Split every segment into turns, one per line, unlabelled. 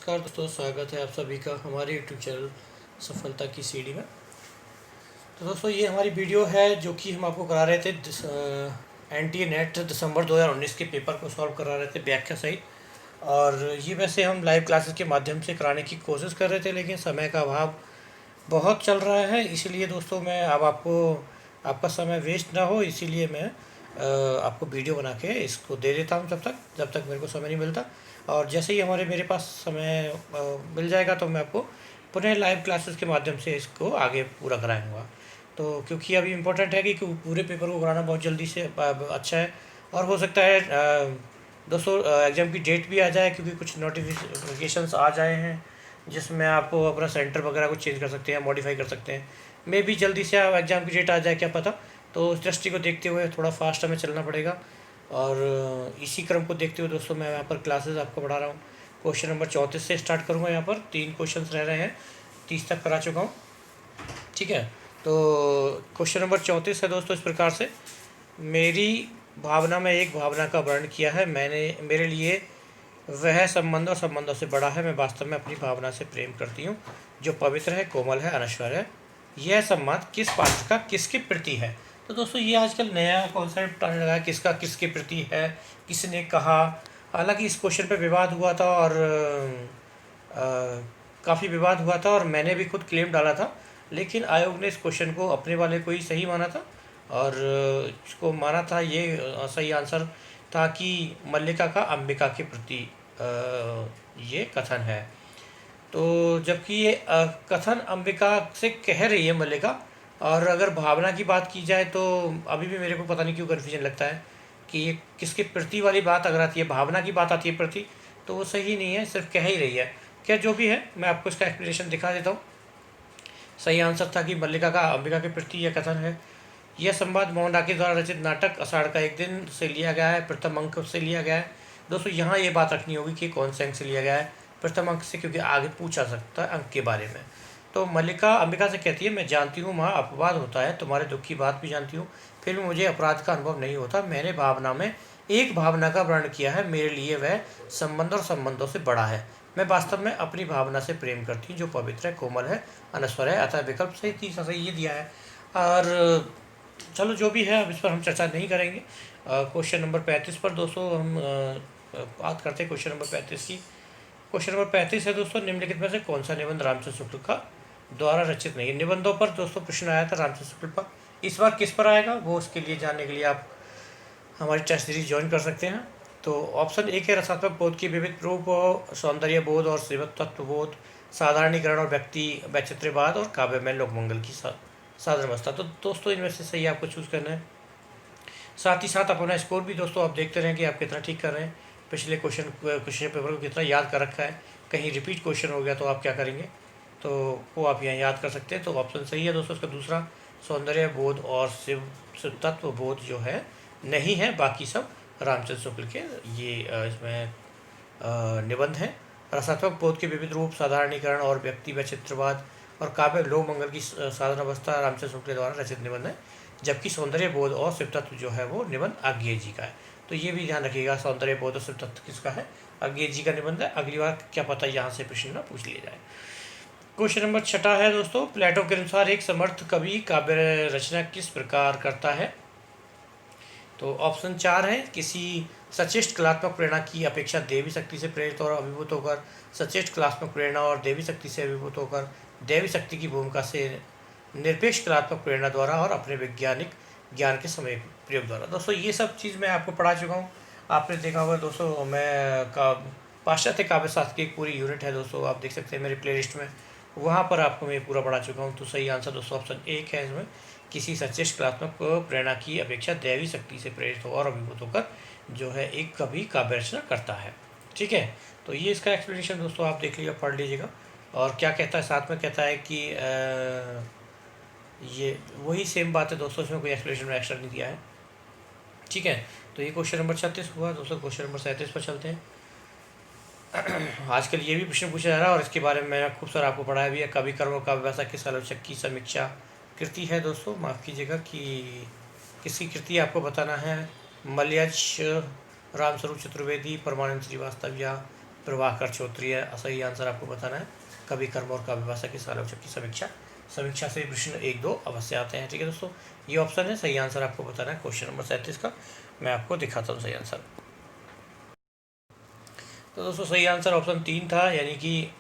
नमस्कार दोस्तों, स्वागत है आप सभी का हमारे यूट्यूब चैनल सफलता की सीढ़ी में। तो दोस्तों, ये हमारी वीडियो है जो कि हम आपको करा रहे थे एनटीए नेट दिसंबर 2019 के पेपर को सॉल्व करा रहे थे व्याख्या सहित। और ये वैसे हम लाइव क्लासेस के माध्यम से कराने की कोशिश कर रहे थे, लेकिन समय का अभाव बहुत चल रहा है। इसीलिए दोस्तों, मैं अब आपको आपका समय वेस्ट ना हो, इसीलिए मैं आपको वीडियो बना के इसको दे देता हूँ जब तक मेरे को समय नहीं मिलता। और जैसे ही मेरे पास समय मिल जाएगा तो मैं आपको पुनः लाइव क्लासेस के माध्यम से इसको आगे पूरा कराऊंगा। तो क्योंकि अभी इम्पोर्टेंट है कि पूरे पेपर को कराना बहुत जल्दी से अच्छा है। और हो सकता है दोस्तों एग्ज़ाम की डेट भी आ जाए, क्योंकि कुछ नोटिफिकेशंस आ जाए हैं जिसमें आपको अपना सेंटर वगैरह को चेंज कर सकते हैं, मॉडिफाई कर सकते हैं। मे भी जल्दी से आप एग्ज़ाम की डेट आ जाए, क्या पता। तो उस दृष्टि को देखते हुए थोड़ा फास्ट हमें चलना पड़ेगा। और इसी क्रम को देखते हुए दोस्तों, मैं यहाँ पर क्लासेस आपको पढ़ा रहा हूँ। क्वेश्चन नंबर 34 से स्टार्ट करूँगा। यहाँ पर 3 क्वेश्चन रह रहे हैं, 30 तक करा चुका हूँ। ठीक है, तो क्वेश्चन नंबर 34 है दोस्तों इस प्रकार से। मेरी भावना में एक भावना का वर्णन किया है। मेरे लिए वह संबंध और संबंधों से बड़ा है। मैं वास्तव में अपनी भावना से प्रेम करती हूँ, जो पवित्र है, कोमल है, अनश्वर है। यह संबंध किस पात्र का किसके प्रति है? तो दोस्तों, ये आजकल नया कॉन्सेप्ट आने लगा है, किसका किसके प्रति है, किसने कहा। हालांकि इस क्वेश्चन पे विवाद हुआ था और काफ़ी विवाद हुआ था, और मैंने भी खुद क्लेम डाला था। लेकिन आयोग ने इस क्वेश्चन को अपने वाले को ही सही माना था, और इसको माना था, ये सही आंसर था कि मल्लिका का अंबिका के प्रति ये कथन है। तो जबकि ये कथन अंबिका से कह रही है मल्लिका। और अगर भावना की बात की जाए तो अभी भी मेरे को पता नहीं क्यों कन्फ्यूजन लगता है कि ये किसके प्रति वाली बात अगर आती है, भावना की बात आती है प्रति, तो वो सही नहीं है, सिर्फ कह ही रही है। क्या जो भी है, मैं आपको इसका एक्सप्लेनेशन दिखा देता हूँ। सही आंसर था कि मल्लिका का अंबिका के प्रति यह कथन है। यह संवाद मोहन डाके द्वारा रचित नाटक आषाढ़ का एक दिन से लिया गया है, प्रथम अंक से लिया गया है। दोस्तों, यहाँ ये बात रखनी होगी कि कौन से अंक से लिया गया है, प्रथम अंक से, क्योंकि आगे पूछा सकता है अंक के बारे में। तो मल्लिका अंबिका से कहती है, मैं जानती हूँ माँ, अपवाद होता है, तुम्हारे दुख की बात भी जानती हूँ, फिर भी मुझे अपराध का अनुभव नहीं होता। मैंने भावना में एक भावना का वर्णन किया है। मेरे लिए वह संबंध और संबंधों से बड़ा है। मैं वास्तव में अपनी भावना से प्रेम करती हूँ, जो पवित्र है, कोमल है, अनश्वर है। अतः विकल्प सही, तीसरा सही ये दिया है। और चलो जो भी है, अब इस पर हम चर्चा नहीं करेंगे। क्वेश्चन नंबर 35 पर दोस्तों हम बात करते हैं। क्वेश्चन नंबर 35 की। क्वेश्चन नंबर 35 है दोस्तों, निम्नलिखित में से कौन सा निबंध रामचंद्र शुक्ल का द्वारा रचित नहीं है? निबंधों पर दोस्तों प्रश्न आया था रामचंद्र शुक्ल पर। इस बार किस पर आएगा, वो उसके लिए जानने के लिए आप हमारी टेस्ट सीरीज ज्वाइन कर सकते हैं। तो ऑप्शन एक है, रसात्मक बोध की विविध रूप, सौंदर्य बोध और शिवतत्व बोध, साधारणीकरण और व्यक्ति वैचित्र्यवाद, और काव्य में लोकमंगल की साधन अवस्था। तो दोस्तों, इनमें से सही आपको चूज़ करना है। साथ ही साथ अपना स्कोर भी दोस्तों आप देखते रहें कि आप कितना ठीक कर रहे हैं, पिछले क्वेश्चन पेपर को कितना याद कर रखा है। कहीं रिपीट क्वेश्चन हो गया तो आप क्या करेंगे, तो वो आप यहाँ याद कर सकते हैं। तो ऑप्शन सही है दोस्तों इसका दूसरा, सौंदर्य बोध और शिव तत्व बोध जो है नहीं है, बाकी सब रामचंद्र शुक्ल के ये इसमें निबंध हैं। रसात्मक बोध के विविध रूप, साधारणीकरण और व्यक्ति वैचित्र्यवाद, और काव्य लोक मंगल की साधन अवस्था रामचंद्र शुक्ल द्वारा रचित निबंध है। जबकि सौंदर्य बोध और शिव तत्व जो है वो निबंध अज्ञेय जी का है। तो ये भी ध्यान रखिएगा, सौंदर्य बोध और शिव तत्व किसका है? अज्ञेय जी का निबंध है। अगली बार क्या पता यहाँ से प्रश्न ना पूछ लिया जाए। क्वेश्चन नंबर 6 है दोस्तों, प्लेटो के अनुसार एक समर्थ कवि काव्य रचना किस प्रकार करता है? तो ऑप्शन 4 है, किसी सचेष्ट कलात्मक प्रेरणा की अपेक्षा देवी शक्ति से प्रेरित और अभिभूत होकर, सचेष्ट कलात्मक प्रेरणा और देवी शक्ति से अभिभूत होकर, देवी शक्ति की भूमिका से निरपेक्ष कलात्मक प्रेरणा द्वारा, और अपने वैज्ञानिक ज्ञान के समय प्रयोग द्वारा। दोस्तों, ये सब चीज़ मैं आपको पढ़ा चुका हूँ। आपने देखा होगा दोस्तों, मैं का पाश्चात्य काव्य शास्त्र की एक पूरी यूनिट है दोस्तों, आप देख सकते हैं मेरे प्लेलिस्ट में, वहाँ पर आपको मैं पूरा पढ़ा चुका हूँ। तो सही आंसर दोस्तों ऑप्शन 1 है इसमें, किसी सचेष्ट कलात्मक प्रेरणा की अपेक्षा दैवी शक्ति से प्रेरित हो और अभिभूत होकर जो है एक कवि काव्य रचना करता है। ठीक है, तो ये इसका एक्सप्लेनेशन दोस्तों आप देख लीजिएगा, पढ़ लीजिएगा। और क्या कहता है साथ में, कहता है कि ये वही सेम बात है दोस्तों, इसमें कोई एक्सप्लेनेशन में एक्स्ट्रा नहीं दिया है। ठीक है, तो ये क्वेश्चन नंबर 36 हुआ दोस्तों। क्वेश्चन नंबर 37 पर चलते हैं। आजकल ये भी प्रश्न पूछा जा रहा है, और इसके बारे में मैंने खूब सारा आपको पढ़ाया भी है। कवि कर्म और काव्य भाषा किस आलोचक की समीक्षा कृति है दोस्तों? माफ़ कीजिएगा कि किसकी कृति आपको बताना है। मलयज, रामस्वरूप चतुर्वेदी, परमानंद श्रीवास्तव, या प्रभाकर क्षत्रिय। सही आंसर आपको बताना है। कवि कर्म और काव्य भाषा की आलोचक की समीक्षा। समीक्षा से प्रश्न 1-2 अवश्य आते हैं। ठीक है दोस्तों, ये ऑप्शन है। सही आंसर आपको बताना है क्वेश्चन नंबर 37 का। मैं आपको दिखाता हूँ सही आंसर। तो दोस्तों सही आंसर ऑप्शन 3 था, यानी कि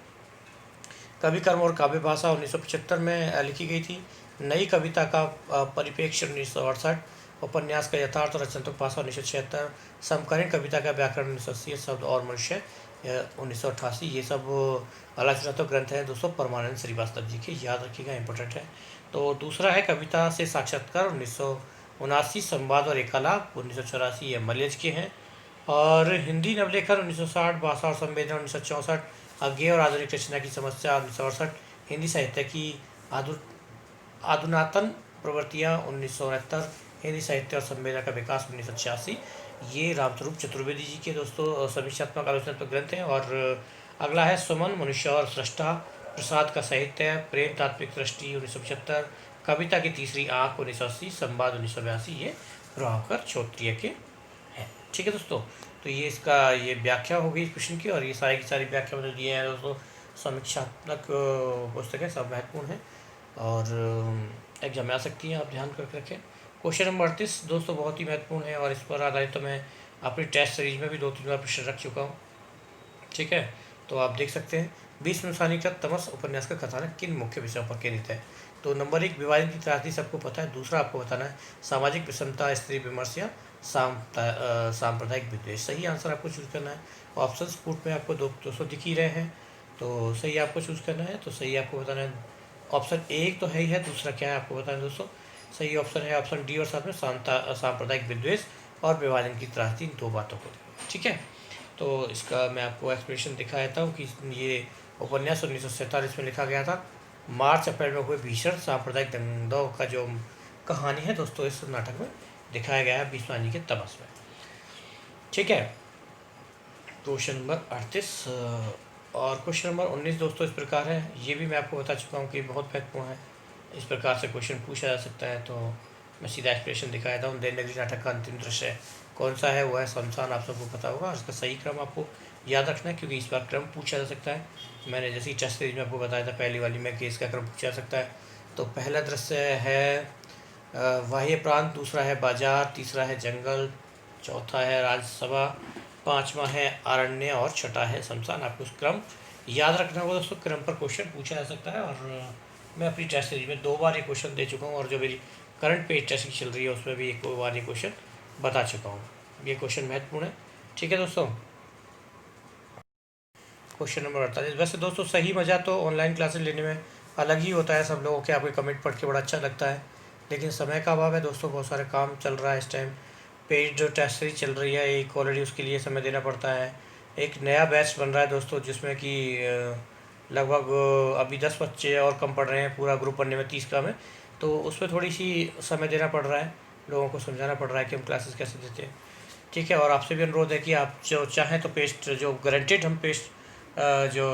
कवि कर्म और काव्य भाषा 1975 में लिखी गई थी। नई कविता का परिप्रेक्ष्य 1968, उपन्यास का यथार्थ और रचनात्मक भाषा 1976, समकालीन कविता का व्याकरण 1980, शब्द और मनुष्य 1988। ये सब आलोचनात्मक ग्रंथ हैं दोस्तों परमानंद श्रीवास्तव जी के, याद रखिएगा, इंपॉर्टेंट है। तो दूसरा है कविता से साक्षात्कार 1979, संवाद और एकालाप 1984, ये मलेज के हैं। और हिंदी नवलेखन 1960, भाषा और संवेदना 1964, अज्ञेय और आधुनिक रचना की समस्या 1968, हिंदी साहित्य की आधु आधुनातन प्रवृत्तियाँ 1969, हिंदी साहित्य और संवेदना का विकास 1986। ये रामस्वरूप चतुर्वेदी जी के दोस्तों समीक्षात्मक आलोचनात्मक ग्रंथ हैं। और अगला है सुमन, मनुष्य और सृष्टा, प्रसाद का साहित्य, प्रेम तात्विक दृष्टि 1975, कविता की तीसरी आँख 1980, संवाद 1982। ये प्रभाकर क्षत्रिय के हैं। ठीक है दोस्तों, तो ये इसका ये व्याख्या हो गई इस प्रश्न की, और ये सारी की सारी व्याख्या मैंने दिए हैं दोस्तों। समीक्षात्मक पुस्तकें सब महत्वपूर्ण हैं और एग्जाम में आ सकती हैं, आप ध्यान करके रखें। क्वेश्चन नंबर 38 दोस्तों बहुत ही महत्वपूर्ण है, और इस पर आधारित तो मैं अपनी टेस्ट सीरीज में भी 2-3 बार प्रश्न रख चुका हूँ। ठीक है, तो आप देख सकते हैं। 20 मिसानी का तमस उपन्यास का कथानक किन मुख्य विषयों पर केंद्रित है? तो नंबर 1 विभाजन की त्रासदी सबको पता है। दूसरा आपको बताना है सामाजिक विषमता, स्त्री विमर्श या सांप्रदायिक विद्वेष। सही आंसर आपको चूज करना है। ऑप्शन फुट में आपको 200 दिख ही रहे हैं, तो सही आपको चूज करना है। तो सही आपको बताना है ऑप्शन 1 तो है ही है, दूसरा क्या है आपको बताना है दोस्तों। सही ऑप्शन है ऑप्शन डी, और साथ में सांप्रदायिक विद्वेष और विभाजन की त्रासदी, इन 2 बातों को। ठीक है, तो इसका मैं आपको एक्सप्लेनेशन दिखा देता हूँ कि ये उपन्यास 1947 में लिखा गया था। मार्च अप्रैल में हुए भीषण सांप्रदायिक दंगों का जो कहानी है दोस्तों इस नाटक में दिखाया गया है भीष्मानी के तमस में। ठीक है, क्वेश्चन नंबर 38 और क्वेश्चन नंबर 19 दोस्तों इस प्रकार है। ये भी मैं आपको बता चुका हूँ कि बहुत महत्वपूर्ण है, इस प्रकार से क्वेश्चन पूछा जा सकता है। तो मैं सीधा एक्सप्लेनेशन दिखा देता हूँ। देवनागरी नाटक का अंतिम दृश्य कौन सा है? वो है शमशान। आप सबको पता होगा, इसका सही क्रम आपको याद रखना है, क्योंकि इस बार क्रम पूछा जा सकता है। मैंने जैसे ही टेस्ट सीरीज में आपको बताया था पहली वाली में कि इसका क्रम पूछा जा सकता है। तो पहला दृश्य है बाह्य प्रांत, दूसरा है बाजार, तीसरा है जंगल, चौथा है राज्यसभा, पांचवा है अरण्य और छठा है शमशान। आपको उस क्रम याद रखना होगा दोस्तों। क्रम पर क्वेश्चन पूछा जा सकता है, और मैं अपनी टेस्ट सीरीज में 2 बार ये क्वेश्चन दे चुका हूँ, और जो मेरी करंट पेज टेस्ट की चल रही है उसमें भी 1 बार ये क्वेश्चन बता चुका हूँ। ये क्वेश्चन महत्वपूर्ण है। ठीक है दोस्तों, क्वेश्चन नंबर 48। वैसे दोस्तों सही मज़ा तो ऑनलाइन क्लासेस लेने में अलग ही होता है। सब लोगों के आपके कमेंट पढ़ के बड़ा अच्छा लगता है, लेकिन समय का अभाव है दोस्तों। बहुत सारे काम चल रहा है इस टाइम। पेड जो टेस्ट सीरीज चल रही है एक ऑलरेडी, उसके लिए समय देना पड़ता है। एक नया बैच बन रहा है दोस्तों, जिसमें कि लगभग अभी 10 बच्चे और कम पढ़ रहे हैं, पूरा ग्रुप बनने में 30 का में। तो उसमें थोड़ी सी समय देना पड़ रहा है, लोगों को समझाना पड़ रहा है कि हम क्लासेस कैसे देते हैं। ठीक है, और आपसे भी अनुरोध है कि आप जो चाहें तो पेस्ट जो गारंटेड हम पेस्ट जो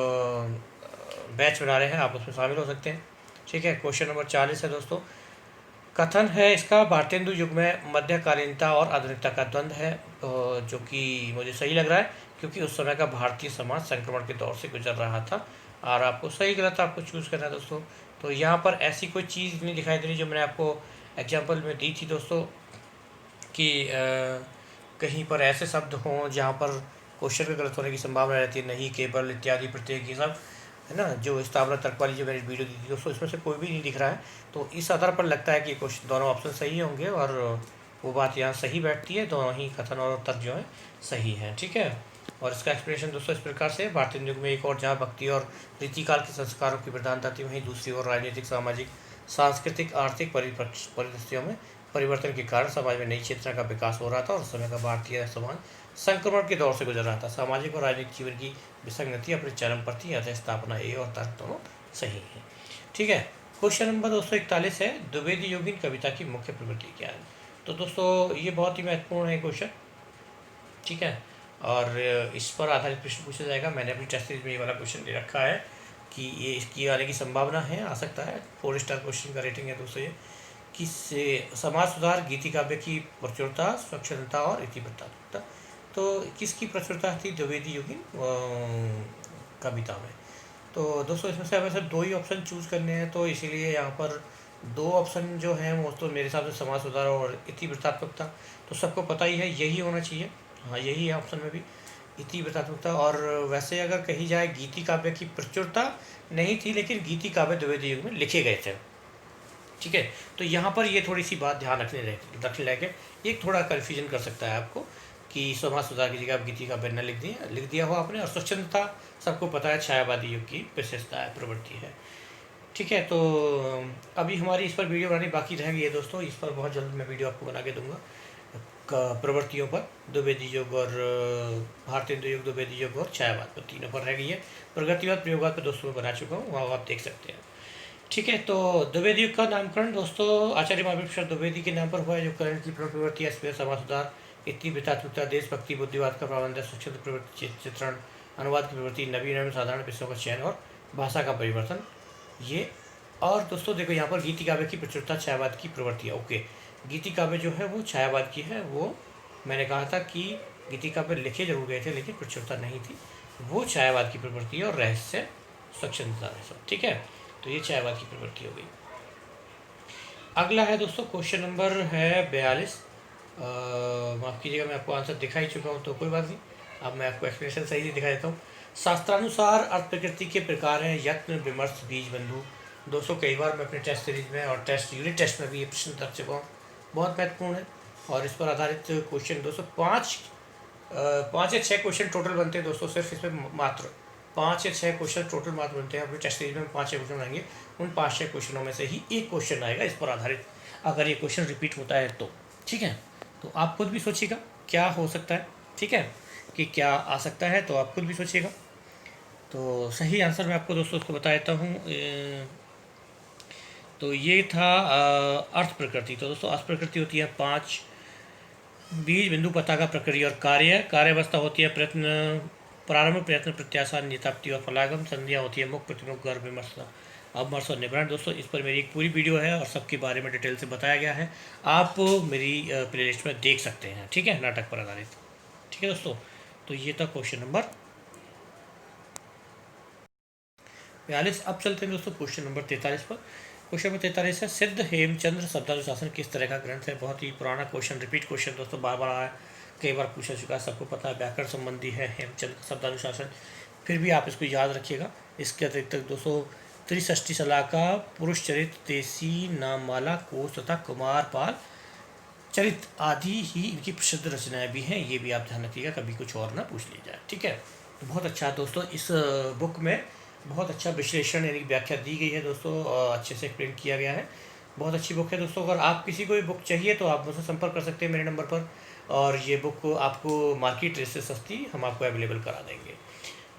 बैच बना रहे हैं आप उसमें शामिल हो सकते हैं। ठीक है, क्वेश्चन नंबर 40 है दोस्तों। कथन है इसका भारतेंदु युग में मध्यकालीनता और आधुनिकता का द्वंद्व है, जो कि मुझे सही लग रहा है, क्योंकि उस समय का भारतीय समाज संक्रमण के दौर से गुजर रहा था। और आपको सही गलत आपको चूज़ करना है दोस्तों। तो यहाँ पर ऐसी कोई चीज़ नहीं दिखाई दे रही जो मैंने आपको एग्जाम्पल में दी थी दोस्तों, कि कहीं पर ऐसे शब्द हों जहाँ पर क्वेश्चन के गलत होने की संभावना रहती है। नहीं, केवल, इत्यादि, प्रत्येक, ये सब है ना, जो स्थावरा तर्क वाली जो मैंने वीडियो दी थी दोस्तों, इसमें से कोई भी नहीं दिख रहा है। तो इस आधार पर लगता है कि क्वेश्चन दोनों ऑप्शन सही होंगे, और वो बात यहाँ सही बैठती है। दोनों ही कथन और तर्क जो है सही है। ठीक है, और इसका एक्सप्लेनेशन दोस्तों इस प्रकार से। भारतीय युग में एक और जहाँ भक्ति और रीतिकाल के संस्कारों की प्रधानता थी, वहीं दूसरी ओर राजनीतिक, सामाजिक, सांस्कृतिक, आर्थिक परिदृश्यों में परिवर्तन के कारण समाज में नई चेतना का विकास हो रहा था, और उस समय का भारतीय समाज संक्रमण के दौर से गुजर रहा था। सामाजिक और राजनीतिक जीवन की विसंगति अपने चरम पर थी, अतः स्थापना ए और तर्क दोनों सही है। ठीक है, क्वेश्चन नंबर दोस्तों 41 है। द्विवेदी योगिन कविता की मुख्य प्रवृत्ति क्या है? तो दोस्तों ये बहुत ही महत्वपूर्ण है क्वेश्चन। ठीक है, और इस पर आधारित प्रश्न पूछा जाएगा। मैंने अपनी टेस्ट सीरीज में ये वाला क्वेश्चन दे रखा है कि ये इसकी आने की संभावना है, आ सकता है। 4 स्टार क्वेश्चन का रेटिंग है दोस्तों ये, कि समाज सुधार, गीति काव्य की प्रचुरता, स्वच्छंदता और इतिवृत्ता। तो किसकी प्रचुरता थी द्विवेदी युगीन कविता में। तो दोस्तों इसमें से हमें सिर्फ दो ही ऑप्शन चूज़ करने हैं, तो इसीलिए यहाँ पर दो ऑप्शन जो हैं वो तो मेरे हिसाब से समाज सुधार और इतिवृत्तात्मकता, तो सबको पता ही है यही होना चाहिए। हाँ, यही है ऑप्शन में भी, इतिवृत्तात्मकता। और वैसे अगर कही जाए गीति काव्य की प्रचुरता नहीं थी, लेकिन गीति काव्य द्विवेदी युग में लिखे गए थे। ठीक है, तो यहाँ पर ये थोड़ी सी बात ध्यान रखने लायक, एक थोड़ा कन्फ्यूजन कर सकता है आपको कि समाज सुधार की जगह आप गीति काव्य न लिख दिया हो आपने। और स्वच्छंदता सबको पता है छायावादी युग की विशेषता है, प्रवृत्ति है। ठीक है, तो अभी हमारी इस पर वीडियो बनानी बाकी रह गई है दोस्तों, इस पर बहुत जल्द मैं वीडियो आपको बना के दूंगा प्रवृत्तियों पर, द्विवेदी युग और भारतेंदु युग, द्विवेदी युग और छायावाद पर, तीनों पर रह गई है। प्रगतिवाद प्रयोगवाद पर दोस्तों मैं बना चुका हूँ, वहाँ आप देख सकते हैं। ठीक है, तो द्विवेदी युग का नामकरण दोस्तों आचार्य महावीर प्रसाद द्विवेदी के नाम पर हुआ है, जो करण की प्रवृत्ति, अस्पृश्य समाज सुधार, इतिवृत्तात्मकता, देशभक्ति, बुद्धिवाद का प्रबंध, स्वच्छंद प्रवृत्ति, चित्रण, अनुवाद की प्रवृत्ति, नवीन साधारण विषयों का चयन और भाषा का परिवर्तन, ये। और दोस्तों देखो यहाँ पर गीति काव्य की प्रचुरता छायावाद की प्रवृत्ति है। ओके, गीति काव्य जो है वो छायावाद की है, वो मैंने कहा था कि गीति काव्य लिखे जरूर गए थे लेकिन प्रचुरता नहीं थी, वो छायावाद की प्रवृत्ति है और रहस्य स्वच्छंदता है सब। ठीक है, तो ये छायावाद की प्रवृत्ति हो गई। अगला है दोस्तों क्वेश्चन नंबर है 42। माफ़ कीजिएगा, मैं आपको आंसर दिखा ही चुका हूँ तो कोई बात नहीं, अब मैं आपको एक्सप्लेनेशन सही से दिखा देता हूँ। शास्त्रानुसार अर्थ प्रकृति के प्रकार हैं यत्न, विमर्श, बीज बंधु। दोस्तों कई बार मैं अपने टेस्ट सीरीज में और यूनिट टेस्ट में भी ये प्रश्न रख चुका हूँ, बहुत महत्वपूर्ण है। और इस पर आधारित क्वेश्चन दोस्तों पाँच या छः क्वेश्चन टोटल बनते हैं दोस्तों, सिर्फ इसमें मात्र 5 या 6 क्वेश्चन टोटल मात्र बनते हैं। अपने टेस्ट सीरीज में 5-6 क्वेश्चन आएंगे, उन 5-6 क्वेश्चनों में से ही एक क्वेश्चन आएगा इस पर आधारित, अगर ये क्वेश्चन रिपीट होता है तो। ठीक है, तो आप खुद भी सोचिएगा क्या हो सकता है, ठीक है, कि क्या आ सकता है, तो आप खुद भी सोचिएगा। तो सही आंसर मैं आपको दोस्तों उसको बता देता हूँ। तो ये था अर्थ प्रकृति। तो दोस्तों अर्थ प्रकृति होती है 5, बीज, बिंदु, पताका, प्रक्रिया और कार्यावस्था होती है प्रयत्न, प्रारंभ, प्रयत्न, प्रत्याशा, निताप्ति और फलागम। संध्या होती है मुख, प्रतिमुख, गर्भ, विमर्श, अवमर्श और निवारण। दोस्तों इस पर मेरी एक पूरी वीडियो है और सबके बारे में डिटेल से बताया गया है, आप मेरी प्लेलिस्ट में देख सकते हैं। ठीक है, नाटक पर आधारित। ठीक है दोस्तों, तो ये था क्वेश्चन नंबर 42। अब चलते हैं दोस्तों क्वेश्चन नंबर 43 पर। क्वेश्चन नंबर 43 है सिद्ध हेमचंद्र शब्दानुशासन किस तरह का ग्रंथ है। बहुत ही पुराना क्वेश्चन, रिपीट क्वेश्चन दोस्तों, बार बार आया, कई बार पूछा चुका है, सबको पता है व्याकरण संबंधी है हेमचंद्र शब्दानुशासन, फिर भी आप इसको याद रखिएगा। इसके अतिरिक्त दोस्तों त्रिषष्टि शलाका, पुरुष चरित्र, देसी नाममाला कोश तथा कुमारपाल चरित आदि ही इनकी प्रसिद्ध रचनाएं भी हैं, ये भी आप ध्यान रखिएगा, कभी कुछ और ना पूछ ली जाए। ठीक है, तो बहुत अच्छा दोस्तों, इस बुक में बहुत अच्छा विश्लेषण यानी व्याख्या दी गई है दोस्तों, अच्छे से एक्सप्लेन किया गया है, बहुत अच्छी बुक है दोस्तों। अगर आप किसी को भी बुक चाहिए तो आप मुझसे संपर्क कर सकते हैं मेरे नंबर पर, और ये बुक आपको मार्केट रेट से सस्ती हम आपको अवेलेबल करा देंगे।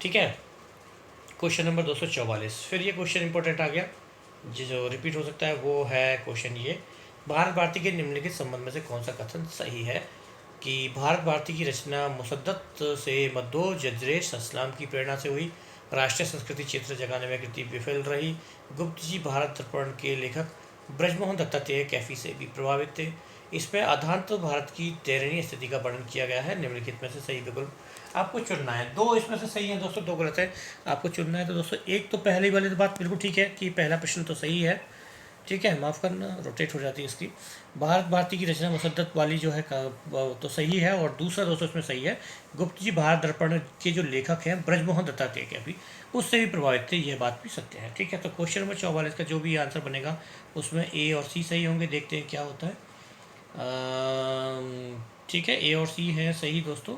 ठीक है, क्वेश्चन नंबर 244, फिर ये क्वेश्चन इंपॉर्टेंट आ गया जो रिपीट हो सकता है, वो है क्वेश्चन ये, भारत भारती के निम्नलिखित संबंध में से कौन सा कथन सही है कि भारत भारती की रचना मुसद्दत से मद्दो जजरेश इस्लाम की प्रेरणा से हुई, राष्ट्रीय संस्कृति क्षेत्र जगाने में कृति विफल रही, गुप्त जी भारत दर्पण के लेखक ब्रजमोहन दत्तात्रेय कैफी से भी प्रभावित थे। इसमें आधांत भारत की दयनीय स्थिति का वर्णन किया गया है, निम्नलिखित में से सही विकल्प आपको चुनना है। दो इसमें से सही है दोस्तों, दो गलत है, आपको चुनना है। तो दोस्तों एक तो पहली वाली तो बात बिल्कुल ठीक है कि पहला प्रश्न तो सही है, ठीक है, माफ़ करना रोटेट हो जाती है इसकी, भारत भारती की रचना मुसद्दत वाली जो है तो सही है। और दूसरा दोस्तों इसमें सही है, गुप्त जी भारत दर्पण के जो लेखक हैं ब्रजमोहन दत्तात्रेय के भी उससे भी प्रभावित थे, यह बात भी सत्य है। ठीक है, तो क्वेश्चन नंबर 44 का जो भी आंसर बनेगा उसमें ए और सी सही होंगे, देखते हैं क्या होता है। ठीक है, ए और सी है सही दोस्तों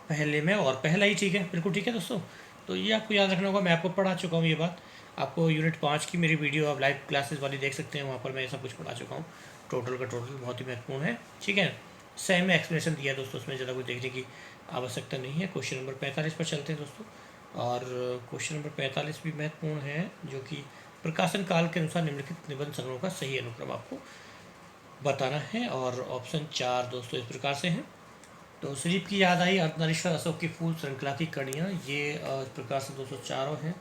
पहले में, और पहला ही ठीक है, बिल्कुल ठीक है दोस्तों। तो ये आपको याद रखना होगा, मैं आपको पढ़ा चुका हूँ ये बात, आपको यूनिट 5 की मेरी वीडियो आप लाइव क्लासेस वाली देख सकते हैं, वहाँ पर मैं ये सब कुछ पढ़ा चुका हूँ, टोटल का टोटल बहुत ही महत्वपूर्ण है। ठीक है, सही में एक्सप्लेनेशन दिया दोस्तों, उसमें ज़्यादा कुछ देखने की आवश्यकता नहीं है। क्वेश्चन नंबर 45 पर चलते हैं दोस्तों, और क्वेश्चन नंबर 45 भी महत्वपूर्ण है, जो कि प्रकाशन काल के अनुसार निम्नलिखित निबंध संग्रहों का सही अनुक्रम आपको बताना है। और ऑप्शन 4 दोस्तों इस प्रकार से हैं, तो शरीफ की याद आई, अर्धनारीश्वर, अशोक की फूल, श्रृंखला की कड़ियाँ, ये इस प्रकार से दोस्तों चारों हैं।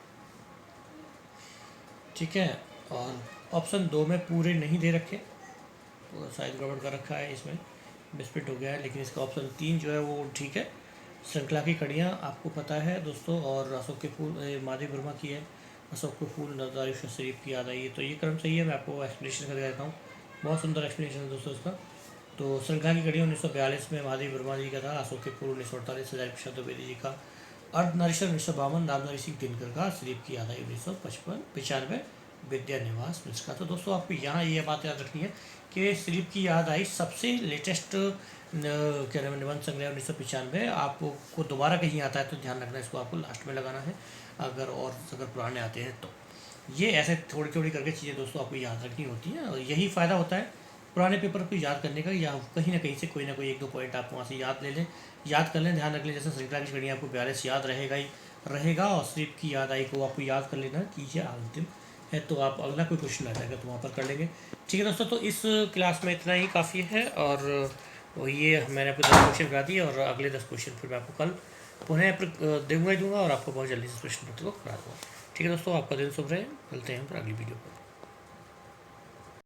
ठीक है, और ऑप्शन 2 में पूरे नहीं दे रखे, तो शायद गड़बड़ कर रखा है, इसमें मिसप्रिंट हो गया है, लेकिन इसका ऑप्शन 3 जो है वो ठीक है, श्रृंखला की कड़ियाँ आपको पता है दोस्तों, और अशोक के फूल महादेव वर्मा की है, अशोक के फूल नज़ारी शरीफ की याद आई है। तो ये क्रम सही है, मैं आपको एक्सप्लेनेशन करके देता हूँ। बहुत सुंदर एक्सप्लेनेशन है दोस्तों इसका। तो श्रृंखला की कड़ी 1942 में महादेव वर्मा जी का था, अशोक के फूल 1948, हजारी प्रसाद द्विवेदी जी का, अर्धनारीश्वर 1952, नामधारी सिंह दिनकर का, शरीफ की याद आई 1995, विद्या निवास मिश्र का। तो दोस्तों आपको यहाँ ये बात याद रखनी है कि शरीफ की याद आई सबसे लेटेस्ट क्या नाम है निबंध संग्रह 1995। आपको दोबारा कहीं आता है तो ध्यान रखना, इसको आपको लास्ट में लगाना है अगर पुराने आते हैं तो। ये ऐसे थोड़ी थोड़ी करके चीज़ें दोस्तों आपको याद रखनी होती हैं, और यही फ़ायदा होता है पुराने पेपर को याद करने का, या कहीं ना कहीं से कोई ना कोई 1-2 पॉइंट आप वहाँ से याद कर लें, ध्यान रख लें। जैसे श्रृंखला की कड़ी आपको 42 याद रहेगा ही रहेगा, और शरीफ की याद आई को आपको याद कर लेना कि ये अंतिम है, तो आप अगला कोई क्वेश्चन आ जाएगा तो वहाँ पर कर लेंगे। ठीक है दोस्तों, तो इस क्लास में इतना ही काफ़ी है, और ये मैंने आपको 10 क्वेश्चन करा दिए, और अगले 10 क्वेश्चन फिर मैं आपको कल पुनः दूंगा और आपको बहुत जल्दी से प्रश्न पत्र को करा दूँगा। ठीक है दोस्तों, आपका दिन शुभ रहे, मिलते हैं फिर अगली वीडियो पर।